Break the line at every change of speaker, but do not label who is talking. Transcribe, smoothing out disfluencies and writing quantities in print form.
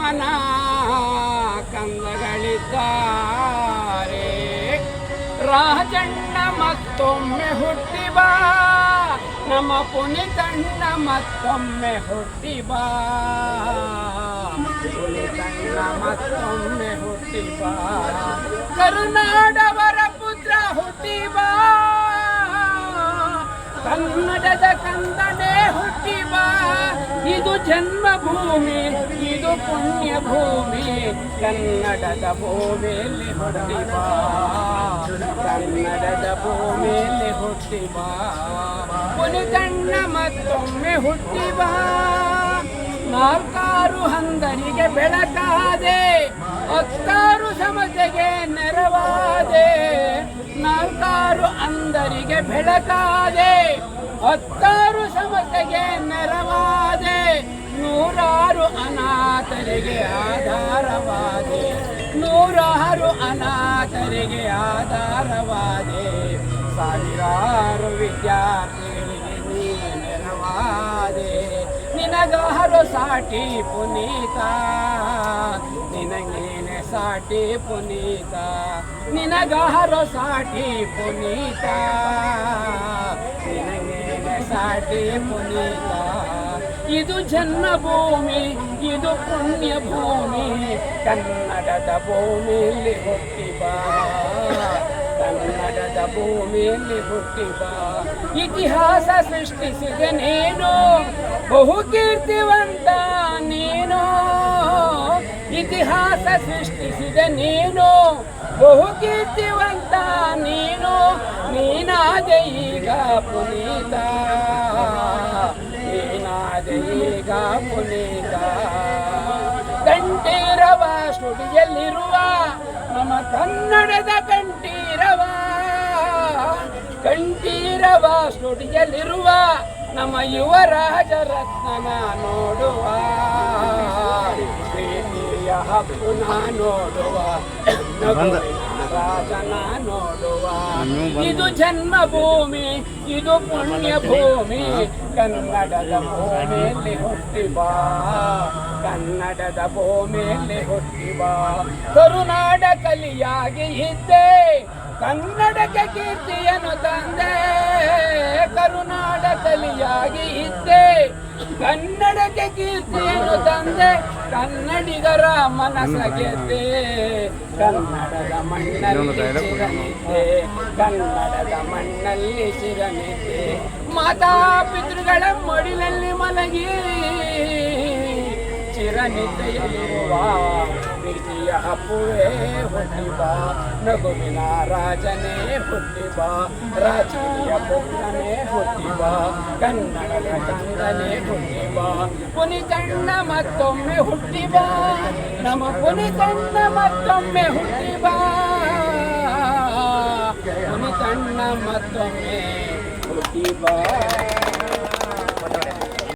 ರಾಮನ ಕಂದಗಳಿದ್ದಾರೆ. ರಾಜಣ್ಣ ಮತ್ತೊಮ್ಮೆ ಹುಟ್ಟಿ ಬಾ, ನಮ್ಮ ಪುನಿತಣ್ಣ ಮತ್ತೊಮ್ಮೆ ಹುಟ್ಟಿ ಬಾ, ಪುನಿತಣ್ಣ ಮತ್ತೊಮ್ಮೆ ಹುಟ್ಟಿ ಬಾ, ಕರುನಾಡವರ ಪುತ್ರ ಹುಟ್ಟಿ ಬಾ, ಕನ್ನಡದ ಕಂದನೇ ಹುಟ್ಟಿ ಬಾ. ಇದು ಜನ್ಮಭೂಮಿ, ಇದು ಪುಣ್ಯ ಭೂಮಿ, ಕನ್ನಡದ ಭೂಮಿಯಲ್ಲಿ ಹುಟ್ಟಿ ಬಾ, ಕನ್ನಡದ ಭೂಮಿಯಲ್ಲಿ ಹುಟ್ಟಿ ಬಾ, ಪುನಿತಣ್ಣ ಮತ್ತೊಮ್ಮೆ ಹುಟ್ಟಿ ಬಾ. ನಾಲ್ಕಾರು ಹಂದರಿಗೆ ಬೆಳಕಾದೆ, ಹತ್ತಾರು ಸಮತೆಗೆ ನೆರವಾದೆ, ನಾಲ್ಕಾರು ಅಂದರಿಗೆ ಬೆಳಕಾದೆ, ಹತ್ತಾರು ಸಮತೆಗೆ ನೆರವಾದೆ, ನೂರಾರು ಅನಾಥರಿಗೆ ಆಧಾರವಾದೆ, ನೂರಾರು ಅನಾಥರಿಗೆ ಆಧಾರವಾದೆ, ಸಾವಿರಾರು ವಿದ್ಯಾರ್ಥಿಗಳಿಗೆ ನೀ ನೆರವಾದೆ. ನಿನಗಾರು ಸಾಟಿ ಪುನೀತ, ನಿನಗೇನೆ ಸಾಟಿ ಪುನೀತ, ನಿನಗಾರು ಸಾಟಿ ಪುನೀತ, ನಿನಗೇನೆ ಸಾಟಿ ಪುನೀತ. ಇದು ಜನ್ಮಭೂಮಿ, ಇದು ಪುಣ್ಯ ಭೂಮಿ, ಕನ್ನಡದ ಭೂಮಿಯಲ್ಲಿ ಹುಟ್ಟಿ ಬಾ, ಕನ್ನಡದ ಭೂಮಿಯಲ್ಲಿ ಹುಟ್ಟಿ ಬಾ. ಇತಿಹಾಸ ಸೃಷ್ಟಿಸಿದ ನೀನು, ಬಹುಕೀರ್ತಿವಂತ ನೀನು, ಇತಿಹಾಸ ಸೃಷ್ಟಿಸಿದ ನೀನು, ಬಹುಕೀರ್ತಿವಂತ ನೀನು, ನೀನಾದ ಈಗ ಪುನೀತ, ನೀನಾದ ಈಗ ಪುನೀತ. ಕಂಠೀರವ ಸ್ಟುಡಿಯೋಲ್ಲಿರುವ ನಮ್ಮ ಕನ್ನಡದ ಕಂಠೀರವ, ಕಂಠೀರವ ಸ್ಟುಡಿಯೋಲ್ಲಿರುವ ನಮ್ಮ ಯುವರಾಜ ರತ್ನನ ನೋಡುವ, ಪ್ರೀತಿಯ ಹಕ್ಕುನ ನೋಡುವ, ರಾಜನ ನೋಡುವ. ಇದು ಜನ್ಮಭೂಮಿ, ಇದು ಪುಣ್ಯ ಭೂಮಿ, ಕನ್ನಡದ ಭೂಮಿಯಲ್ಲಿ ಹುಟ್ಟಿ ಬಾ, ಕನ್ನಡದ ಭೂಮಿಯಲ್ಲಿ ಹುಟ್ಟಿ ಬಾ. ಕರುನಾಡ ಕಲಿಯಾಗಿ ಇದ್ದೆ, ಕನ್ನಡಕ್ಕೆ ಕೀರ್ತಿಯನ್ನು ತಂದೆ, ಕರುನಾಡ ಕಲಿಯಾಗಿ ಇದ್ದೆ, ಕನ್ನಡಕ್ಕೆ ಕೀರ್ತಿಯನ್ನು ತಂದೆ, ಕನ್ನಡಿಗರ ಮನಸ ಗೆದ್ದೆ, ಕನ್ನಡದ ಮಣ್ಣಲ್ಲಿ ಚಿರನಿದ್ದೆ, ಕನ್ನಡದ ಮಣ್ಣಲ್ಲಿ ಚಿರನಿದ್ದೆ. ಮಾತಾ ಪಿತೃಗಳ ಮಡಿಲಲ್ಲಿ ಮಲಗಿ ಚಿರನಿದ್ದೆಯಲ್ಲಿರುವ ಪ್ರೀತಿಯ ಅಪ್ಪುವೇ ಹುಟ್ಟಿ ಬಾ, ನಗುವಿನ ರಾಜನೇ ಹುಟ್ಟಿ ಬಾ, ರಾಜಕೀಯ ಪುತ್ರನೇ ಹುಟ್ಟಿ ಬಾ, ಕನ್ನಡದ ಕಂದನೇ ಹುಟ್ಟಿ ಬಾ, ಪುನಿತಣ್ಣ ಮತ್ತೊಮ್ಮೆ ಹುಟ್ಟಿ ಬಾ, ನಮ್ಮ ಪುನಿತಣ್ಣ ಮತ್ತೊಮ್ಮೆ ಹುಟ್ಟಿ ಬಾ, ಪುನಿತಣ್ಣ ಮತ್ತೊಮ್ಮೆ ಹುಟ್ಟಿ ಬಾ.